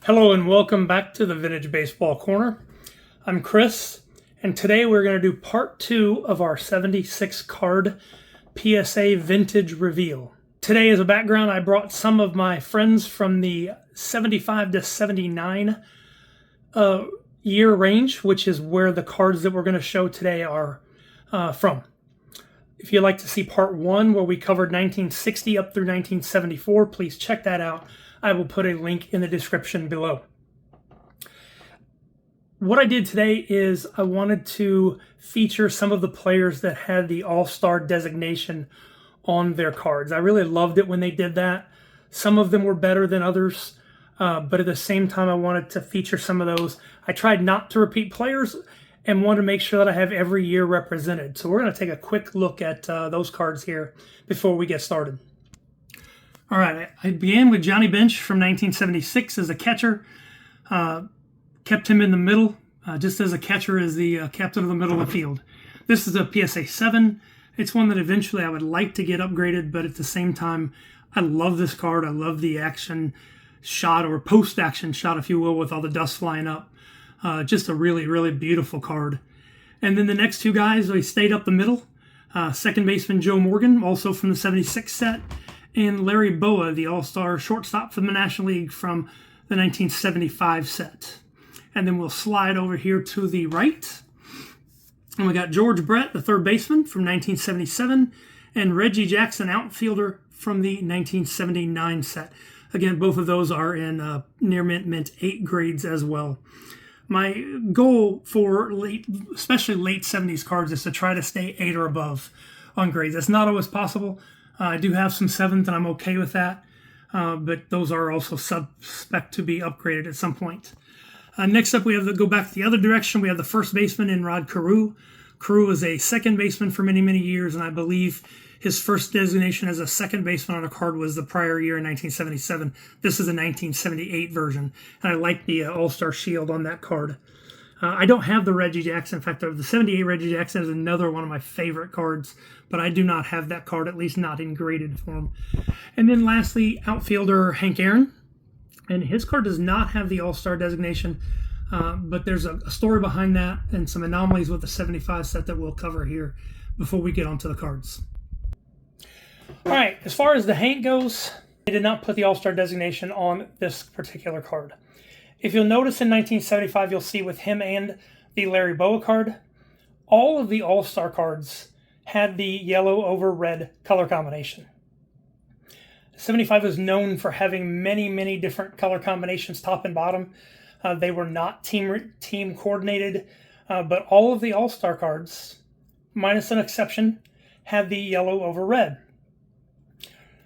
Hello and welcome back to the Vintage Baseball Corner. I'm Chris, and today we're going to do part 2 of our 76 card PSA Vintage Reveal. Today, as a background, I brought some of my friends from the 75 to 79 year range, which is where the cards that we're going to show today are from. If you'd like to see part 1, where we covered 1960 up through 1974, please check that out. I will put a link in the description below. What I did today is I wanted to feature some of the players that had the All-Star designation on their cards. I really loved it when they did that. Some of them were better than others, but at the same time I wanted to feature some of those. I tried not to repeat players and wanted to make sure that I have every year represented. So we're going to take a quick look at those cards here before we get started. All right, I began with Johnny Bench from 1976 as a catcher. Kept him in the middle, just as a catcher is the captain of the middle of the field. This is a PSA 7. It's one that eventually I would like to get upgraded, but at the same time, I love this card. I love the action shot, or post-action shot, if you will, with all the dust flying up. Just a really, really beautiful card. And then the next two guys, they stayed up the middle. Second baseman Joe Morgan, also from the 76 set. And Larry Boa, the All-Star shortstop from the National League from the 1975 set. And then we'll slide over here to the right. And we got George Brett, the third baseman from 1977, and Reggie Jackson, outfielder from the 1979 set. Again, both of those are in near mint 8 grades as well. My goal for especially late 70s cards is to try to stay 8 or above on grades. That's not always possible. I do have some 7th, and I'm okay with that. But those are also suspect to be upgraded at some point. Next up, we have to go back the other direction. We have the first baseman in Rod Carew. Carew was a second baseman for many, many years, and I believe his first designation as a second baseman on a card was the prior year in 1977. This is a 1978 version, and I like the All-Star Shield on that card. I don't have the Reggie Jackson. In fact, the 78 Reggie Jackson is another one of my favorite cards, but I do not have that card, at least not in graded form. And then lastly, outfielder Hank Aaron. And his card does not have the All-Star designation, but there's a story behind that and some anomalies with the 75 set that we'll cover here before we get onto the cards. All right, as far as the Hank goes, they did not put the All-Star designation on this particular card. If you'll notice in 1975, you'll see with him and the Larry Boa card, all of the All-Star cards had the yellow over red color combination. 75 was known for having many, many different color combinations, top and bottom. They were not team coordinated, but all of the All-Star cards, minus an exception, had the yellow over red.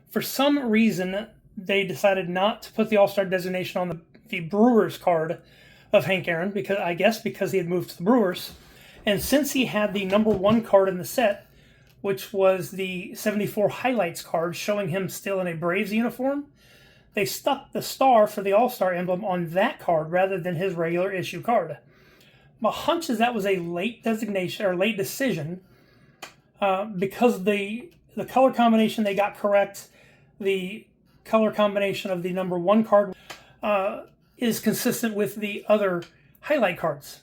For some reason, they decided not to put the All-Star designation on the Brewers card of Hank Aaron, because he had moved to the Brewers. And since he had the number 1 card in the set, which was the 74 highlights card showing him still in a Braves uniform, they stuck the star for the All-Star emblem on that card rather than his regular issue card. My hunch is that was a late designation or late decision because the color combination they got correct, the color combination of the number 1 card is consistent with the other highlight cards.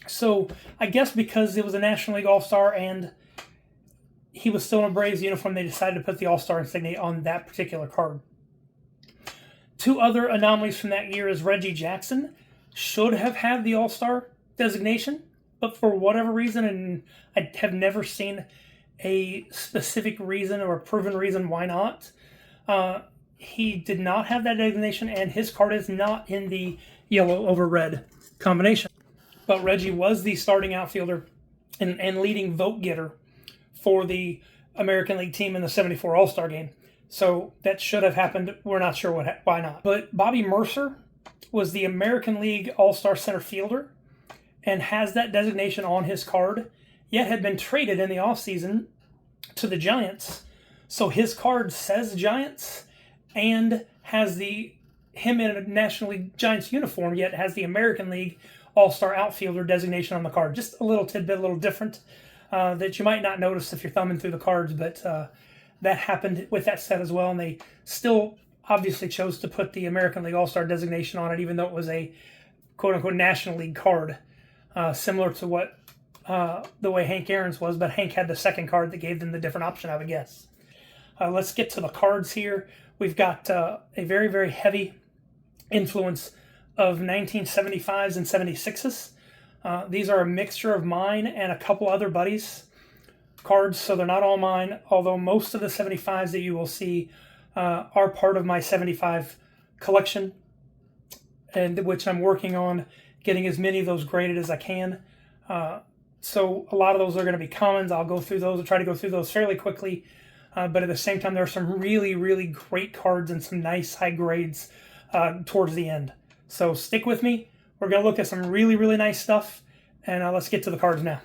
So I guess because it was a National League All-Star and he was still in a Braves uniform, they decided to put the All-Star insignia on that particular card. 2 other anomalies from that year is Reggie Jackson should have had the All-Star designation, but for whatever reason, and I have never seen a specific reason or a proven reason why not, he did not have that designation, and his card is not in the yellow over red combination. But Reggie was the starting outfielder and leading vote getter for the American League team in the 74 All-Star game. So that should have happened. We're not sure why not. But Bobby Mercer was the American League All-Star center fielder and has that designation on his card, yet had been traded in the offseason to the Giants. So his card says Giants and has him in a National League Giants uniform, yet has the American League All-Star outfielder designation on the card. Just a little tidbit, a little different that you might not notice if you're thumbing through the cards, but that happened with that set as well, and they still obviously chose to put the American League All-Star designation on it, even though it was a quote-unquote National League card, similar to what the way Hank Aaron's was, but Hank had the second card that gave them the different option, I would guess. Let's get to the cards here. We've got a very, very heavy influence of 1975s and 76s. These are a mixture of mine and a couple other buddies' cards, so they're not all mine, although most of the 75s that you will see are part of my 75 collection, and which I'm working on getting as many of those graded as I can. So a lot of those are going to be commons. I'll go through those. I'll try to go through those fairly quickly. But at the same time, there are some really, really great cards and some nice high grades towards the end. So stick with me. We're going to look at some really, really nice stuff. And let's get to the cards now.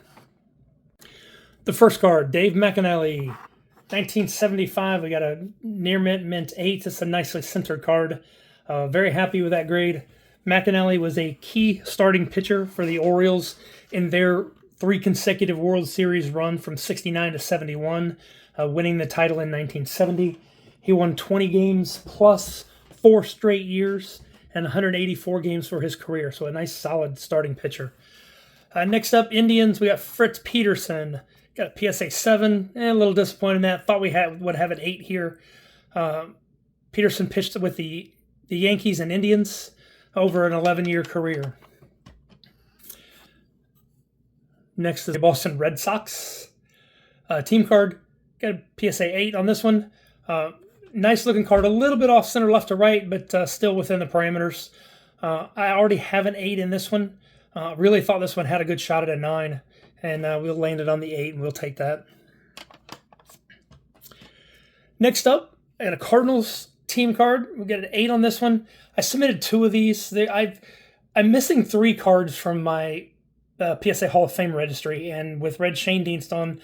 The first card, Dave McAnally, 1975. We got a near mint 8. It's a nicely centered card. Very happy with that grade. McAnally was a key starting pitcher for the Orioles in their 3 consecutive World Series run from 69 to 71, winning the title in 1970. He won 20 games plus 4 straight years and 184 games for his career, so a nice solid starting pitcher. Next up, Indians, we got Fritz Peterson. Got a PSA 7, a little disappointed in that. Thought we would have an 8 here. Peterson pitched with the Yankees and Indians over an 11-year career. Next is the Boston Red Sox. Team card, got a PSA 8 on this one. Nice looking card, a little bit off center left to right, but still within the parameters. I already have an 8 in this one. Really thought this one had a good shot at a 9, and we'll land it on the 8, and we'll take that. Next up, I got a Cardinals team card. We got an 8 on this one. I submitted 2 of these. I'm missing 3 cards from my PSA Hall of Fame registry, and with Red Schoendienst on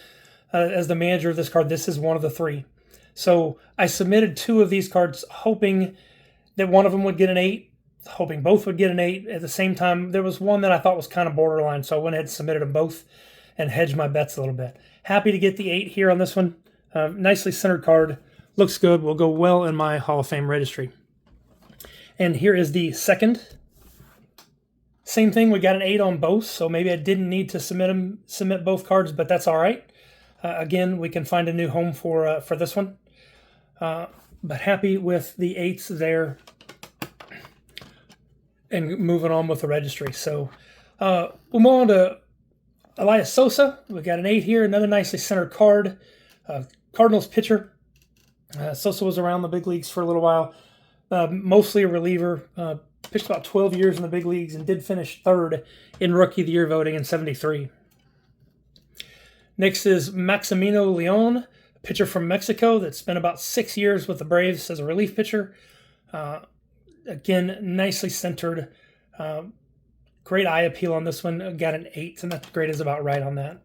as the manager of this card, this is one of the 3. So I submitted 2 of these cards, hoping that one of them would get an 8, hoping both would get an 8. At the same time, there was one that I thought was kind of borderline, so I went ahead and submitted them both and hedged my bets a little bit. Happy to get the 8 here on this one. Nicely centered card. Looks good. Will go well in my Hall of Fame registry. And here is the second. Same thing. We got an 8 on both, so maybe I didn't need to submit both cards, but that's all right. Again, we can find a new home for this one. But happy with the 8s there and moving on with the registry. So we'll move on to Elias Sosa. We got an 8 here, another nicely centered card. Cardinals pitcher. Sosa was around the big leagues for a little while, mostly a reliever. Pitched about 12 years in the big leagues and did finish 3rd in Rookie of the Year voting in 73. Next is Maximino Leon, a pitcher from Mexico that spent about 6 years with the Braves as a relief pitcher. Again, nicely centered. Great eye appeal on this one. Got an 8, and that grade is about right on that.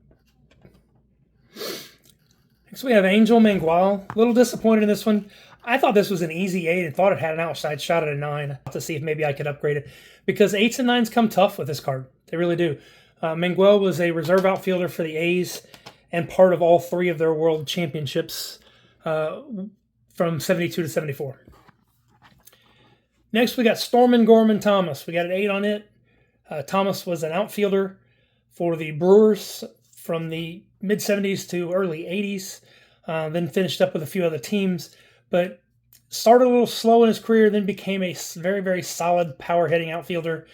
Next we have Angel Mangual. A little disappointed in this one. I thought this was an easy 8 and thought it had an outside shot at a 9 to see if maybe I could upgrade it, because 8s and 9s come tough with this card. They really do. Mangual was a reserve outfielder for the A's and part of all 3 of their world championships from 72 to 74. Next, we got Stormin Gorman Thomas. We got an 8 on it. Thomas was an outfielder for the Brewers from the mid-70s to early 80s, then finished up with a few other teams, but started a little slow in his career, then became a very, very solid power-hitting outfielder,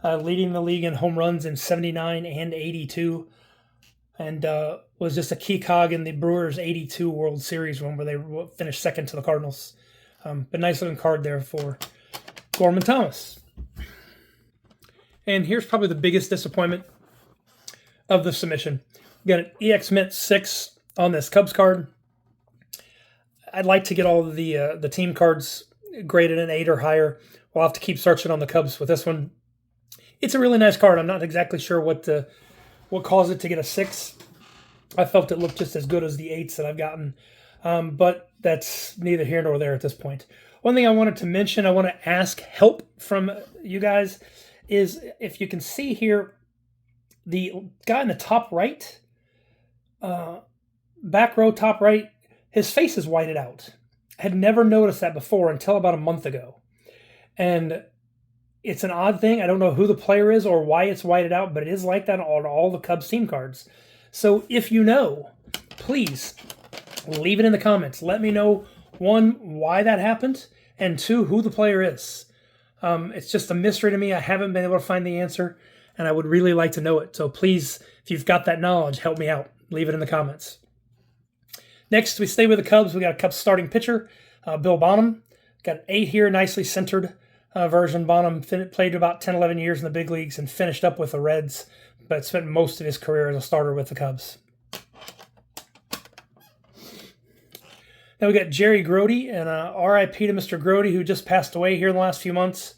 leading the league in home runs in 79 and 82, and was just a key cog in the Brewers' 82 World Series run where they finished second to the Cardinals. But nice looking card there for Gorman Thomas. And here's probably the biggest disappointment of the submission. We got an EX Mint 6 on this Cubs card. I'd like to get all of the team cards graded an 8 or higher. We'll have to keep searching on the Cubs with this one. It's a really nice card. I'm not exactly sure what caused it to get a 6. I felt it looked just as good as the 8s that I've gotten, but that's neither here nor there at this point. One thing I wanted to mention, I want to ask help from you guys, is if you can see here, the guy in the top right, back row top right, his face is whited out. Had never noticed that before until about a month ago. And it's an odd thing. I don't know who the player is or why it's whited out, but it is like that on all the Cubs team cards. So if you know, please leave it in the comments. Let me know, one, why that happened, and two, who the player is. It's just a mystery to me. I haven't been able to find the answer, and I would really like to know it. So please, if you've got that knowledge, help me out. Leave it in the comments. Next, we stay with the Cubs. We got a Cubs starting pitcher, Bill Bonham. Got an 8 here, nicely centered version. Bonham played about 10, 11 years in the big leagues and finished up with the Reds, but spent most of his career as a starter with the Cubs. Now we got Jerry Grody, and R.I.P. to Mr. Grody, who just passed away here in the last few months.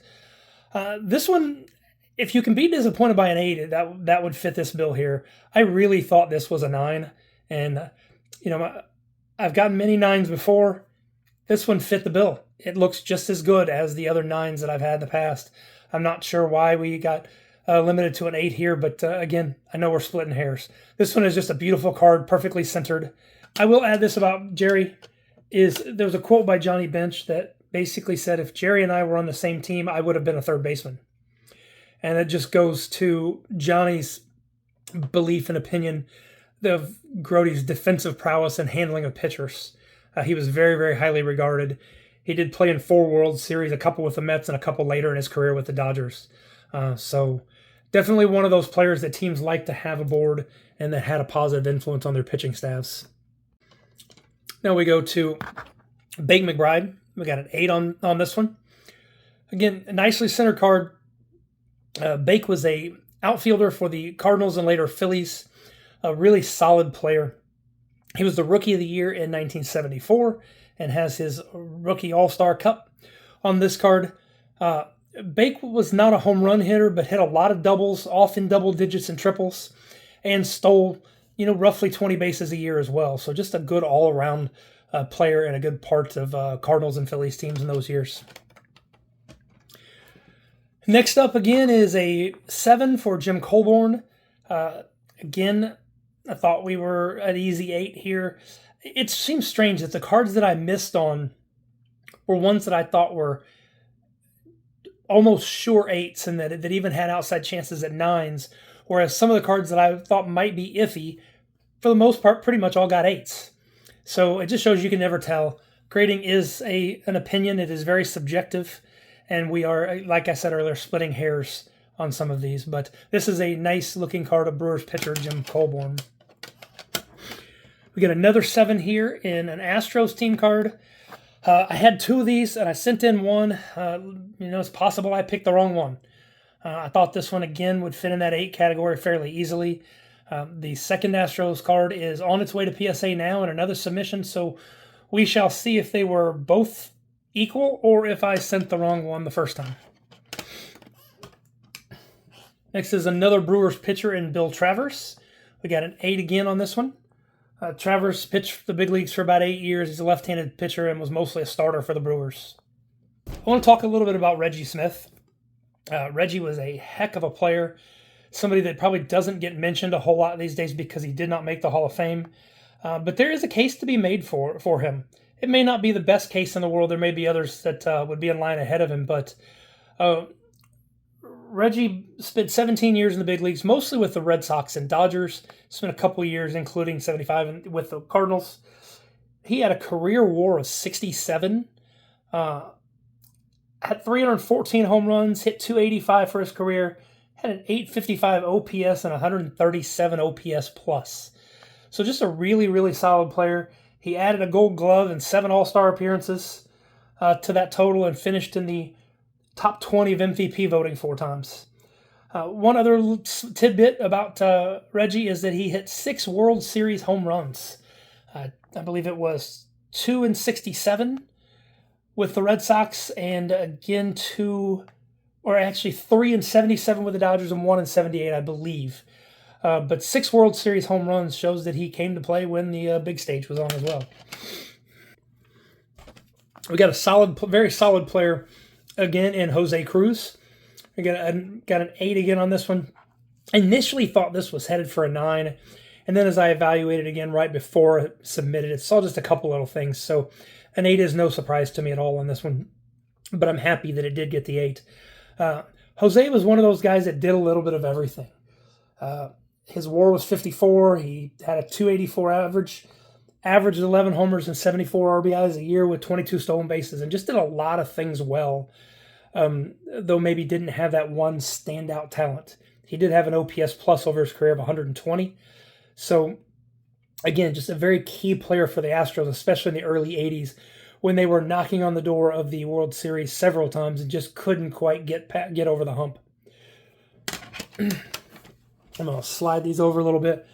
This one, if you can be disappointed by an 8, that would fit this bill here. I really thought this was a 9, and I've gotten many 9s before. This one fit the bill. It looks just as good as the other 9s that I've had in the past. I'm not sure why we got limited to an 8 here, but again, I know we're splitting hairs. This one is just a beautiful card, perfectly centered. I will add this about Jerry. There was a quote by Johnny Bench that basically said, if Jerry and I were on the same team, I would have been a third baseman. And it just goes to Johnny's belief and opinion of Grody's defensive prowess and handling of pitchers. He was very, very highly regarded. He did play in 4 World Series, a couple with the Mets and a couple later in his career with the Dodgers. So definitely one of those players that teams like to have aboard and that had a positive influence on their pitching staffs. Now we go to Bake McBride. We got an 8 on this one. Again, a nicely centered card. Bake was a outfielder for the Cardinals and later Phillies. A really solid player. He was the Rookie of the Year in 1974 and has his Rookie All-Star Cup on this card. Bake was not a home run hitter, but hit a lot of doubles, often double digits and triples, and stole roughly 20 bases a year as well. So just a good all-around player and a good part of Cardinals and Phillies teams in those years. Next up again is a 7 for Jim Colborn. Again, I thought we were at easy 8 here. It seems strange that the cards that I missed on were ones that I thought were almost sure 8s and that even had outside chances at 9s, whereas some of the cards that I thought might be iffy, for the most part, pretty much all got 8s. So it just shows you can never tell. Grading is an opinion. It is very subjective, and we are, like I said earlier, splitting hairs on some of these. But this is a nice-looking card of Brewers pitcher Jim Colborn. We get another 7 here in an Astros team card. I had 2 of these, and I sent in one. It's possible I picked the wrong one. I thought this one, again, would fit in that 8 category fairly easily. The second Astros card is on its way to PSA now in another submission, so we shall see if they were both equal or if I sent the wrong one the first time. Next is another Brewers pitcher in Bill Travers. We got an 8 again on this one. Travers pitched the big leagues for about 8 years. He's a left-handed pitcher and was mostly a starter for the Brewers. I want to talk a little bit about Reggie Smith. Reggie was a heck of a player. Somebody that probably doesn't get mentioned a whole lot these days because he did not make the Hall of Fame. But there is a case to be made for him. It may not be the best case in the world. There may be others that would be in line ahead of him. But Reggie spent 17 years in the big leagues, mostly with the Red Sox and Dodgers. Spent a couple years, including 75 with the Cardinals. He had a career WAR of 67. Had 314 home runs, hit 285 for his career. Had an 855 OPS and 137 OPS plus. So just a really, really solid player. He added a Gold Glove and 7 All-Star appearances to that total and finished in the top 20 of MVP voting 4 times. One other tidbit about Reggie is that he hit 6 World Series home runs. I believe it was 2 in 67 with the Red Sox and again 3 in 77 with the Dodgers and 1 in 78, I believe. But 6 World Series home runs shows that he came to play when the big stage was on as well. We got a very solid player again in Jose Cruz. We got an 8 again on this one. I initially thought this was headed for a 9, and then as I evaluated again right before I submitted it, saw just a couple little things. So An 8 is no surprise to me at all on this one, but I'm happy that it did get the 8. Jose was one of those guys that did a little bit of everything. His WAR was 54. He had a 284 average, averaged 11 homers and 74 RBIs a year with 22 stolen bases, and just did a lot of things well, though maybe didn't have that one standout talent. He did have an OPS plus over his career of 120. So, again, just a very key player for the Astros, especially in the early 80s, when they were knocking on the door of the World Series several times and just couldn't quite get over the hump. I'm going to slide these over a little bit.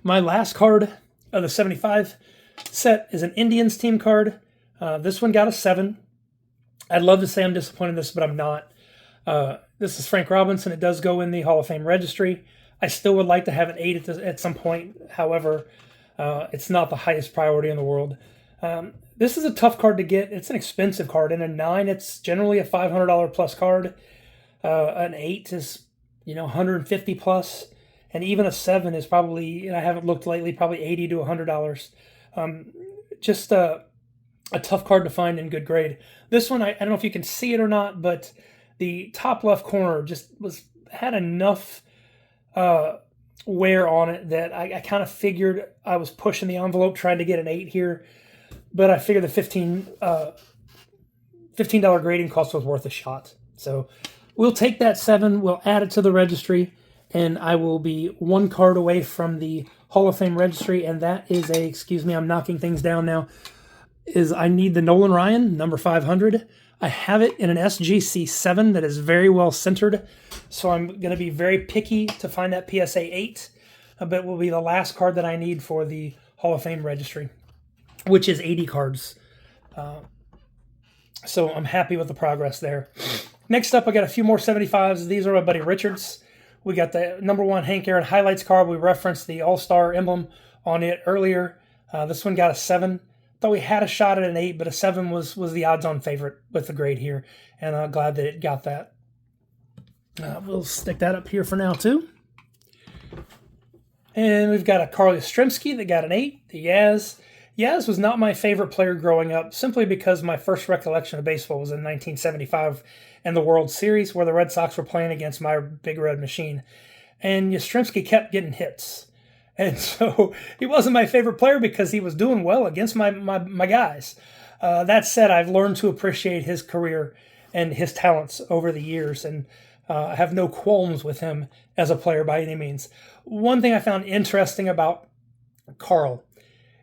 My last card of the 75 set is an Indians team card. This one got a 7. I'd love to say I'm disappointed in this, but I'm not. This is Frank Robinson. It does go in the Hall of Fame registry. I still would like to have an 8 at some point. However, it's not the highest priority in the world. This is a tough card to get. It's an expensive card. In a 9, it's generally a $500 plus card. An 8 is, $150 plus. And even a 7 is probably, and I haven't looked lately, probably $80 to $100. Just a tough card to find in good grade. This one, I don't know if you can see it or not, but the top left corner just had enough wear on it that I kind of figured I was pushing the envelope trying to get an 8 here. But I figured the $15 grading cost was worth a shot. So we'll take that 7, we'll add it to the registry, and I will be one card away from the Hall of Fame registry, and that is I'm knocking things down now, I need the Nolan Ryan, number 500. I have it in an SGC 7 that is very well centered, so I'm going to be very picky to find that PSA 8, but it will be the last card that I need for the Hall of Fame registry, which is 80 cards. So I'm happy with the progress there. Next up, I got a few more 75s. These are my buddy Richards. We got the number 1 Hank Aaron highlights card. We referenced the All-Star emblem on it earlier. This one got a 7. Thought we had a shot at an 8, but a 7 was the odds-on favorite with the grade here, and I'm glad that it got that. We'll stick that up here for now, too. And we've got a Carl Yastrzemski that got an 8, the Yaz. Yaz was not my favorite player growing up, simply because my first recollection of baseball was in 1975 and the World Series, where the Red Sox were playing against my Big Red Machine. And Yastrzemski kept getting hits. And so he wasn't my favorite player because he was doing well against my guys. That said, I've learned to appreciate his career and his talents over the years, and I have no qualms with him as a player by any means. One thing I found interesting about Carl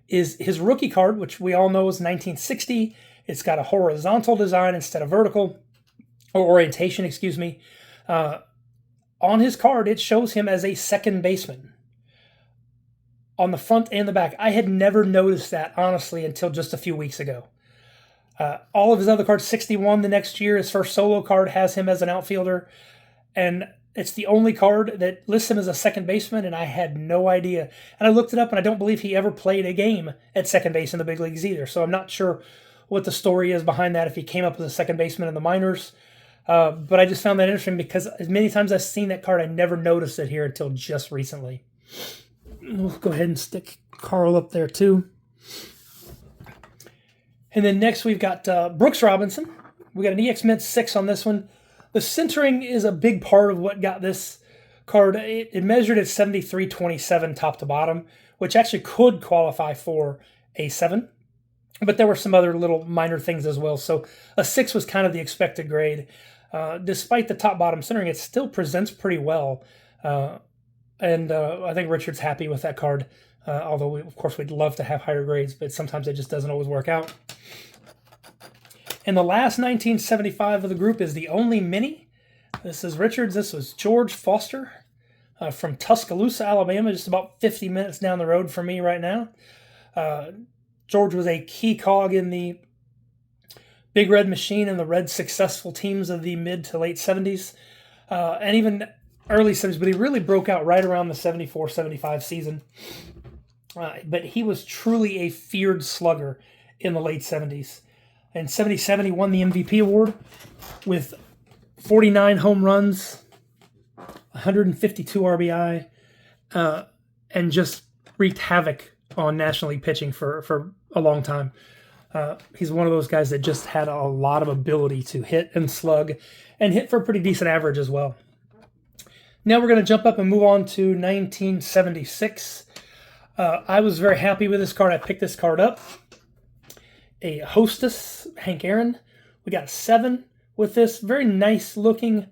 is his rookie card, which we all know is 1960. It's got a horizontal design instead of vertical, or orientation, excuse me. On his card, it shows him as a second baseman on the front and the back. I had never noticed that, honestly, until just a few weeks ago. All of his other cards, 61 the next year, his first solo card has him as an outfielder, and it's the only card that lists him as a second baseman, and I had no idea. And I looked it up, and I don't believe he ever played a game at second base in the big leagues either, so I'm not sure what the story is behind that, if he came up as a second baseman in the minors. But I just found that interesting because as many times I've seen that card, I never noticed it here until just recently. We'll go ahead and stick Carl up there too. And then next we've got Brooks Robinson. We got an EX Mint 6 on this one. The centering is a big part of what got this card. It measured at 73.27 top to bottom, which actually could qualify for a 7. But there were some other little minor things as well. So a 6 was kind of the expected grade. Despite the top-bottom centering, it still presents pretty well. And I think Richard's happy with that card. Although, of course, we'd love to have higher grades, but sometimes it just doesn't always work out. And the last 1975 of the group is the only mini. This is Richards. This was George Foster from Tuscaloosa, Alabama, just about 50 minutes down the road from me right now. George was a key cog in the Big Red Machine and the Reds' successful teams of the mid to late 70s and even early 70s, but he really broke out right around the 74-75 season. But he was truly a feared slugger in the late 70s. In 77, he won the MVP award with 49 home runs, 152 RBI, and just wreaked havoc on National League pitching for a long time. He's one of those guys that just had a lot of ability to hit and slug and hit for a pretty decent average as well. Now we're going to jump up and move on to 1976. I was very happy with this card. I picked this card up. A Hostess, Hank Aaron. We got a 7 with this. Very nice looking,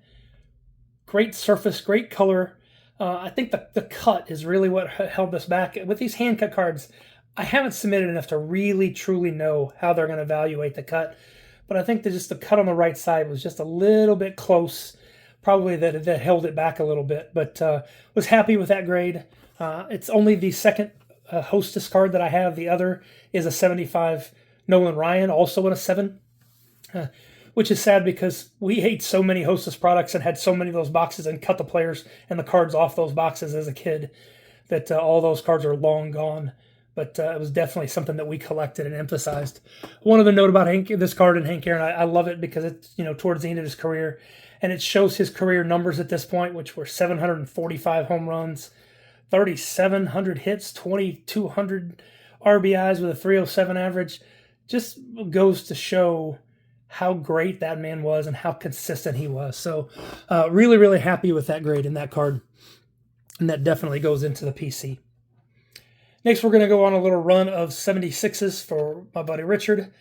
great surface, great color. I think the cut is really what held us back. With these hand cut cards, I haven't submitted enough to really, truly know how they're going to evaluate the cut. But I think that just the cut on the right side was just a little bit close. Probably that held it back a little bit. But was happy with that grade. It's only the second Hostess card that I have. The other is a 75 Nolan Ryan, also in a 7. Which is sad because we ate so many Hostess products and had so many of those boxes and cut the players and the cards off those boxes as a kid that all those cards are long gone. But it was definitely something that we collected and emphasized. One other note about this card and Hank Aaron, I love it because it's towards the end of his career, and it shows his career numbers at this point, which were 745 home runs, 3,700 hits, 2,200 RBIs with a 307 average. Just goes to show how great that man was and how consistent he was. So really, really happy with that grade in that card. And that definitely goes into the PC. Next, we're going to go on a little run of 76s for my buddy Richard.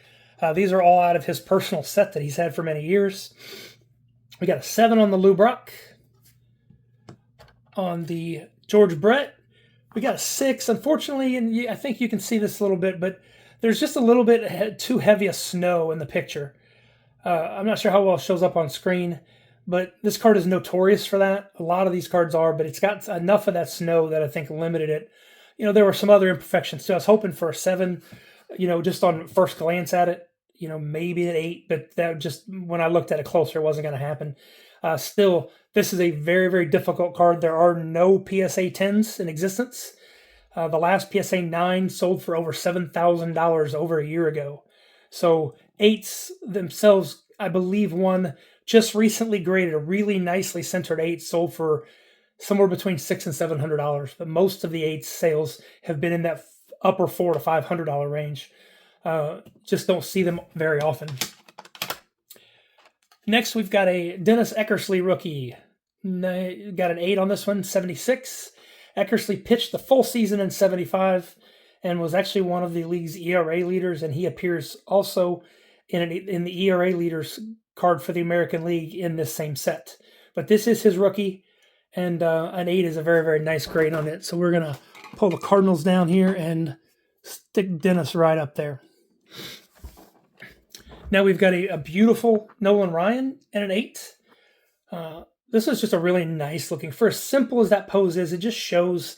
These are all out of his personal set that he's had for many years. We got a 7 on the Lou Brock. On the George Brett, we got a 6. Unfortunately, and I think you can see this a little bit, but there's just a little bit too heavy a snow in the picture. I'm not sure how well it shows up on screen, but this card is notorious for that. A lot of these cards are, but it's got enough of that snow that I think limited it. There were some other imperfections too. I was hoping for a 7, just on first glance at it, maybe an 8, but that just, when I looked at it closer, it wasn't going to happen. Still, this is a very, very difficult card. There are no PSA 10s in existence. The last PSA 9 sold for over $7,000 over a year ago. So 8s themselves, I believe one just recently graded, a really nicely centered 8 sold for somewhere between $600 and $700. But most of the 8 sales have been in that upper $400 to $500 range. Just don't see them very often. Next, we've got a Dennis Eckersley rookie. Got an 8 on this one, 76. Eckersley pitched the full season in 75 and was actually one of the league's ERA leaders, and he appears also in the ERA leaders card for the American League in this same set. But this is his rookie, and an 8 is a very, very nice grade on it. So we're going to pull the Cardinals down here and stick Dennis right up there. Now we've got a beautiful Nolan Ryan and an 8. This is just a really nice looking, for as simple as that pose is, it just shows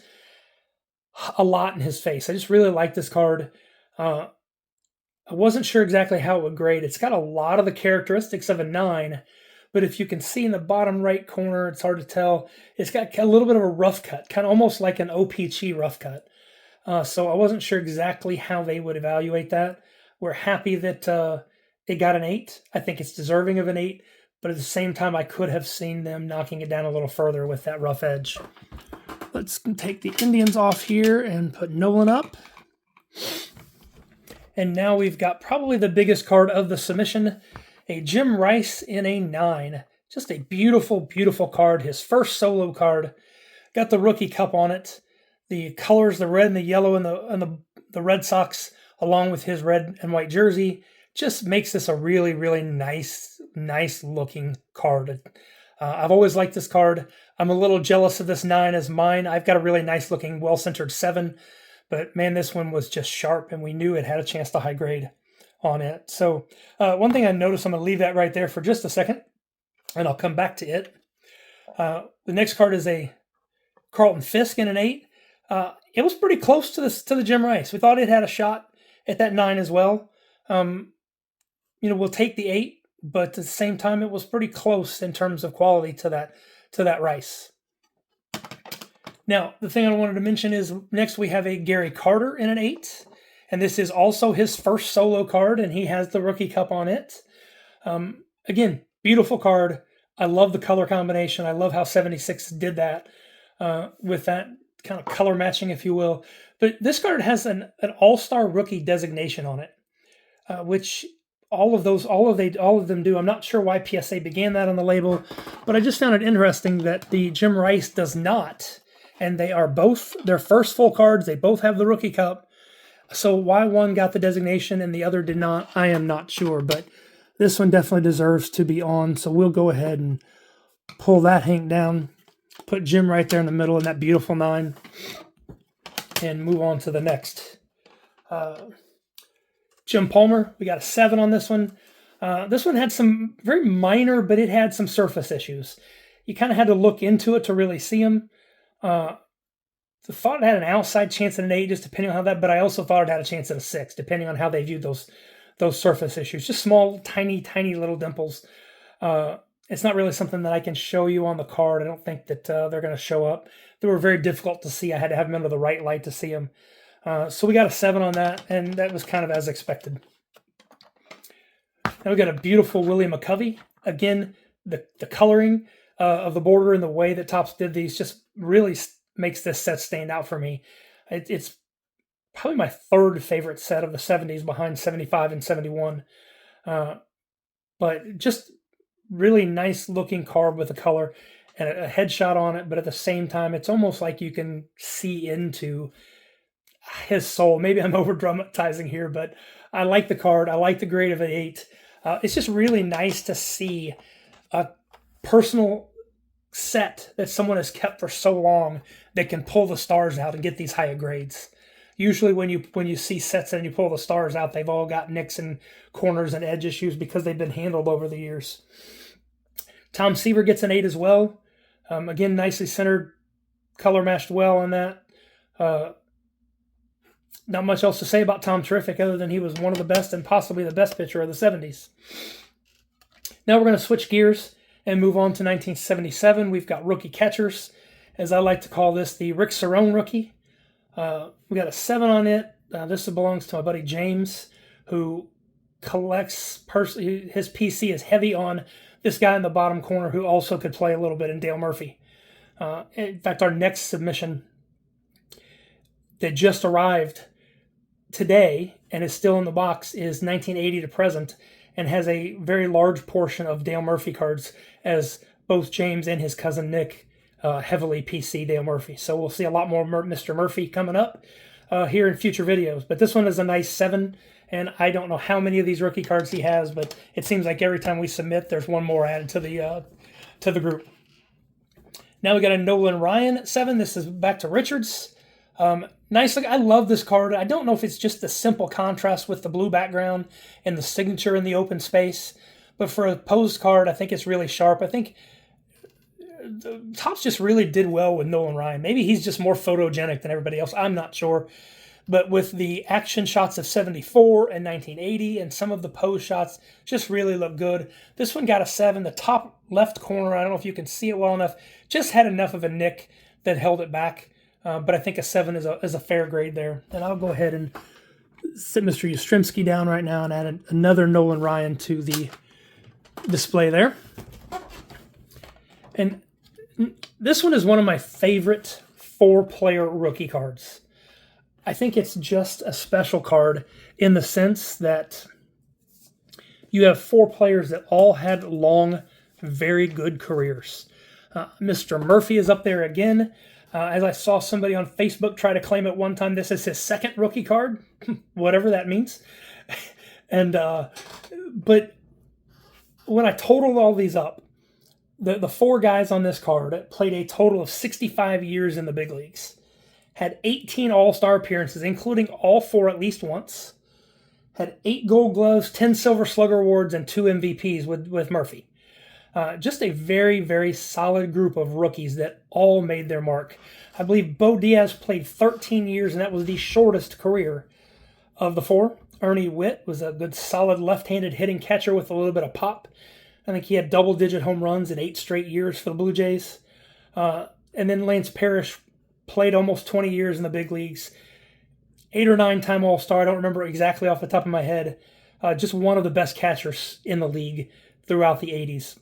a lot in his face. I just really like this card. I wasn't sure exactly how it would grade. It's got a lot of the characteristics of a 9, but if you can see in the bottom right corner, it's hard to tell. It's got a little bit of a rough cut, kind of almost like an OPG rough cut. So I wasn't sure exactly how they would evaluate that. We're happy that it got an 8. I think it's deserving of an 8. But at the same time, I could have seen them knocking it down a little further with that rough edge. Let's take the Indians off here and put Nolan up. And now we've got probably the biggest card of the submission, a Jim Rice in a 9. Just a beautiful, beautiful card. His first solo card. Got the rookie cup on it. The colors, the red and the yellow and the Red Sox, along with his red and white jersey, just makes this a really, really nice looking card. I've always liked this card. I'm a little jealous of this 9 as mine. I've got a really nice looking, well-centered 7, but man, this one was just sharp, and we knew it had a chance to high grade on it. So one thing I noticed, I'm going to leave that right there for just a second, and I'll come back to it. The next card is a Carlton Fisk in an 8. It was pretty close to the Jim Rice. We thought it had a shot at that 9 as well. We'll take the 8, but at the same time, it was pretty close in terms of quality to that Rice. Now, the thing I wanted to mention is next we have a Gary Carter in an 8, and this is also his first solo card, and he has the rookie cup on it. Again, beautiful card. I love the color combination. I love how 76 did that with that kind of color matching, if you will. But this card has an all-star rookie designation on it. which all of them do. I'm not sure why PSA began that on the label, but I just found it interesting that the Jim Rice does not. And they are both their first full cards. They both have the rookie cup. So why one got the designation and the other did not, I am not sure. But this one definitely deserves to be on. So we'll go ahead and pull that Hank down. Put Jim right there in the middle in that beautiful 9. And move on to the next. Jim Palmer, we got a 7 on this one. This one had some very minor, but it had some surface issues. You kind of had to look into it to really see them. I thought it had an outside chance at an 8, just depending on how that, but I also thought it had a chance at a 6, depending on how they viewed those surface issues. Just small, tiny little dimples. It's not really something that I can show you on the card. I don't think that they're going to show up. They were very difficult to see. I had to have them under the right light to see them. So we got a 7 on that, and that was kind of as expected. Now we got a beautiful Willie McCovey. Again, the coloring of the border and the way that Topps did these just really makes this set stand out for me. It's probably my third favorite set of the 70s behind 75 and 71. But just really nice looking card with a color and a headshot on it, but at the same time, it's almost like you can see into his soul. Maybe I'm over dramatizing here, but I like the card. I like the grade of an 8. It's just really nice to see a personal set that someone has kept for so long that can pull the stars out and get these higher grades. Usually when you see sets and you pull the stars out, they've all got nicks and corners and edge issues because they've been handled over the years. Tom Seaver gets an 8 as well. Again, nicely centered, color matched well on that. Not much else to say about Tom Terrific other than he was one of the best and possibly the best pitcher of the 70s. Now we're going to switch gears and move on to 1977. We've got rookie catchers, as I like to call this, the Rick Cerrone rookie. We got a 7 on it. This belongs to my buddy James, who collects his PC is heavy on this guy in the bottom corner who also could play a little bit in Dale Murphy. In fact, our next submission that just arrived today and is still in the box is 1980 to present and has a very large portion of Dale Murphy cards, as both James and his cousin Nick heavily PC Dale Murphy. So we'll see a lot more Mr. Murphy coming up here in future videos. But this one is a nice 7, and I don't know how many of these rookie cards he has, but it seems like every time we submit, there's one more added to the group. Now we got a Nolan Ryan 7. This is back to Richards. Nice look. I love this card. I don't know if it's just the simple contrast with the blue background and the signature in the open space, but for a posed card, I think it's really sharp. I think Topps just really did well with Nolan Ryan. Maybe he's just more photogenic than everybody else. I'm not sure. But with the action shots of 74 and 1980 and some of the pose shots just really look good. This one got a 7. The top left corner, I don't know if you can see it well enough, just had enough of a nick that held it back. But I think a 7 is a fair grade there. And I'll go ahead and sit Mr. Yastrzemski down right now and add another Nolan Ryan to the display there. And this one is one of my favorite 4-player rookie cards. I think it's just a special card in the sense that you have 4 players that all had long, very good careers. Mr. Murphy is up there again. As I saw somebody on Facebook try to claim at one time, this is his second rookie card, whatever that means. And but when I totaled all these up, the 4 guys on this card played a total of 65 years in the big leagues, had 18 All-Star appearances, including all 4 at least once, had 8 Gold Gloves, 10 Silver Slugger Awards, and 2 MVPs with Murphy. Just a very, very solid group of rookies that all made their mark. I believe Bo Diaz played 13 years, and that was the shortest career of the 4. Ernie Witt was a good, solid left-handed hitting catcher with a little bit of pop. I think he had double-digit home runs in 8 straight years for the Blue Jays. And then Lance Parrish played almost 20 years in the big leagues. 8 or 9-time All-Star. I don't remember exactly off the top of my head. Just one of the best catchers in the league throughout the 80s.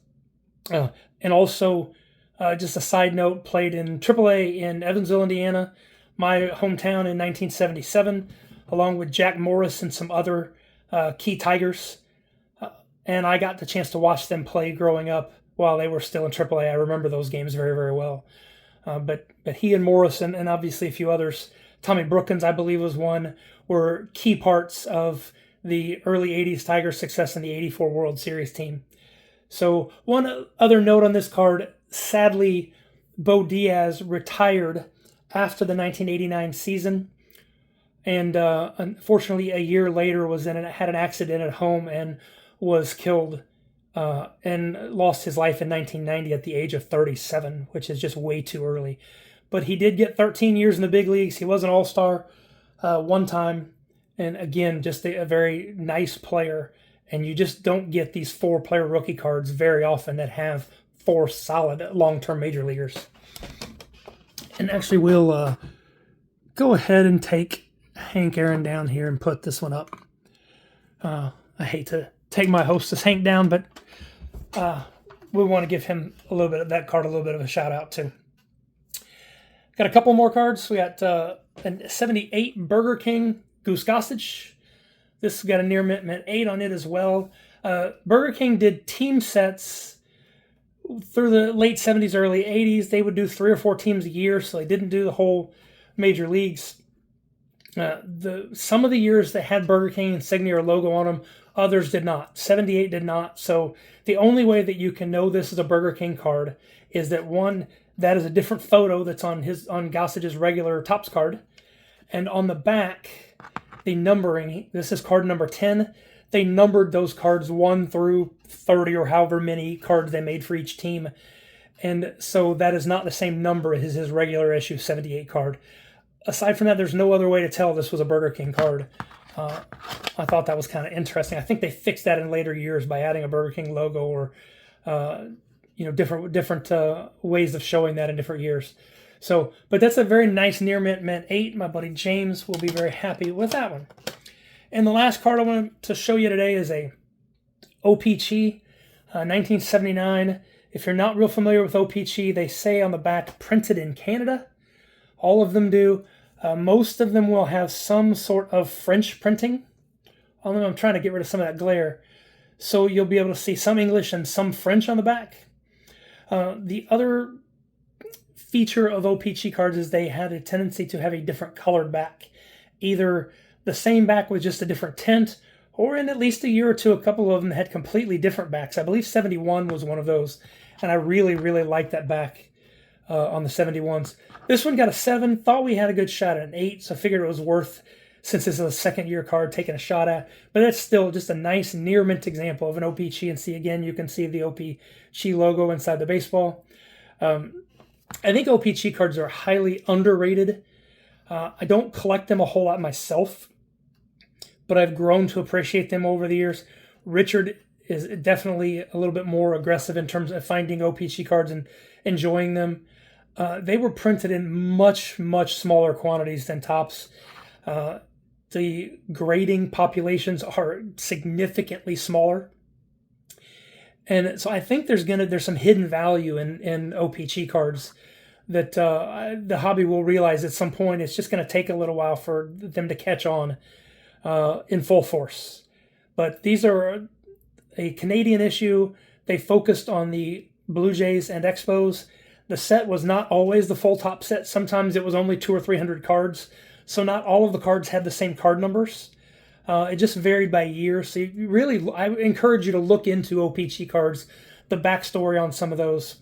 And also, just a side note, played in AAA in Evansville, Indiana, my hometown, in 1977, along with Jack Morris and some other Key Tigers, and I got the chance to watch them play growing up while they were still in AAA. I remember those games very, very well. But he and Morris and obviously a few others, Tommy Brookins, I believe, was one, were key parts of the early 80s Tigers' success in the 84 World Series team. So one other note on this card, sadly, Bo Diaz retired after the 1989 season, and unfortunately a year later had an accident at home and was killed and lost his life in 1990 at the age of 37, which is just way too early. But he did get 13 years in the big leagues. He was an all-star one time, and again, just a very nice player. And you just don't get these 4-player rookie cards very often that have 4 solid long-term major leaguers. And actually, we'll go ahead and take Hank Aaron down here and put this one up. I hate to take my hostess Hank down, but we want to give him a little bit of that card, a little bit of a shout out too. Got a couple more cards. We got a 78 Burger King Goose Gossage. This has got a near mint 8 on it as well. Burger King did team sets through the late 70s, early 80s. They would do 3 or 4 teams a year, so they didn't do the whole major leagues. Some of the years they had Burger King insignia or logo on them, others did not. 78 did not. So the only way that you can know this is a Burger King card is that one, that is a different photo that's on Gossage's regular Topps card. And on the back, the numbering, this is card number 10. They numbered those cards 1 through 30 or however many cards they made for each team. And so that is not the same number as his regular issue 78 card. Aside from that, there's no other way to tell this was a Burger King card. I thought that was kind of interesting. I think they fixed that in later years by adding a Burger King logo or different ways of showing that in different years. So, but that's a very nice near mint 8. My buddy James will be very happy with that one. And the last card I want to show you today is a OPC 1979. If you're not real familiar with OPC, they say on the back, printed in Canada. All of them do. Most of them will have some sort of French printing on them. I'm trying to get rid of some of that glare. So you'll be able to see some English and some French on the back. The other feature of OPC cards is they had a tendency to have a different colored back. Either the same back with just a different tint, or in at least a year or two, a couple of them had completely different backs. I believe 71 was one of those, and I really, really liked that back on the 71s. This one got a 7. Thought we had a good shot at an 8, so I figured it was worth, since this is a second-year card, taking a shot at. But that's still just a nice near-mint example of an OPC. And see, again, you can see the OPC logo inside the baseball. I think OPC cards are highly underrated. I don't collect them a whole lot myself, but I've grown to appreciate them over the years. Richard is definitely a little bit more aggressive in terms of finding OPC cards and enjoying them. They were printed in much, much smaller quantities than Topps. The grading populations are significantly smaller. And so I think there's some hidden value in OPC cards that the hobby will realize at some point. It's just going to take a little while for them to catch on in full force. But these are a Canadian issue. They focused on the Blue Jays and Expos. The set was not always the full top set. Sometimes it was only 200 or 300 cards. So not all of the cards had the same card numbers. It just varied by year. So I encourage you to look into OPC cards, the backstory on some of those,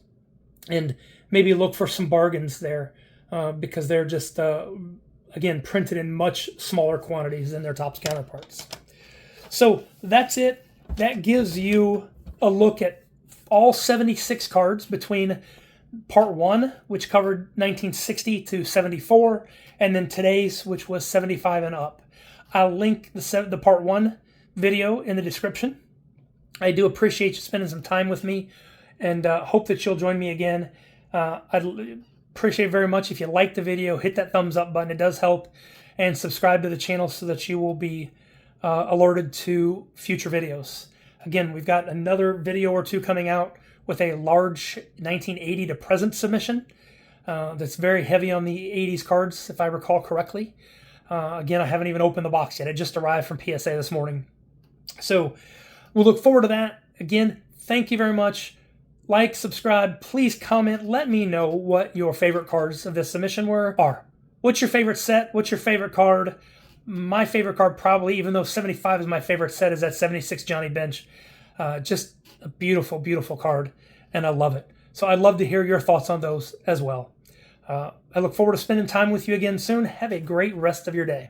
and maybe look for some bargains there because they're just, again, printed in much smaller quantities than their Topps counterparts. So that's it. That gives you a look at all 76 cards between Part 1, which covered 1960 to 74, and then today's, which was 75 and up. I'll link the Part 1 video in the description. I do appreciate you spending some time with me, and hope that you'll join me again. I'd appreciate very much if you like the video, hit that thumbs up button. It does help. And subscribe to the channel so that you will be alerted to future videos. Again, we've got another video or two coming out with a large 1980 to present submission that's very heavy on the 80s cards, if I recall correctly. Again, I haven't even opened the box yet. It just arrived from PSA this morning. So we'll look forward to that. Again, thank you very much. Like, subscribe, please comment. Let me know what your favorite cards of this submission are. What's your favorite set? What's your favorite card? My favorite card probably, even though 75 is my favorite set, is that 76 Johnny Bench. Just a beautiful, beautiful card, and I love it. So I'd love to hear your thoughts on those as well. I look forward to spending time with you again soon. Have a great rest of your day.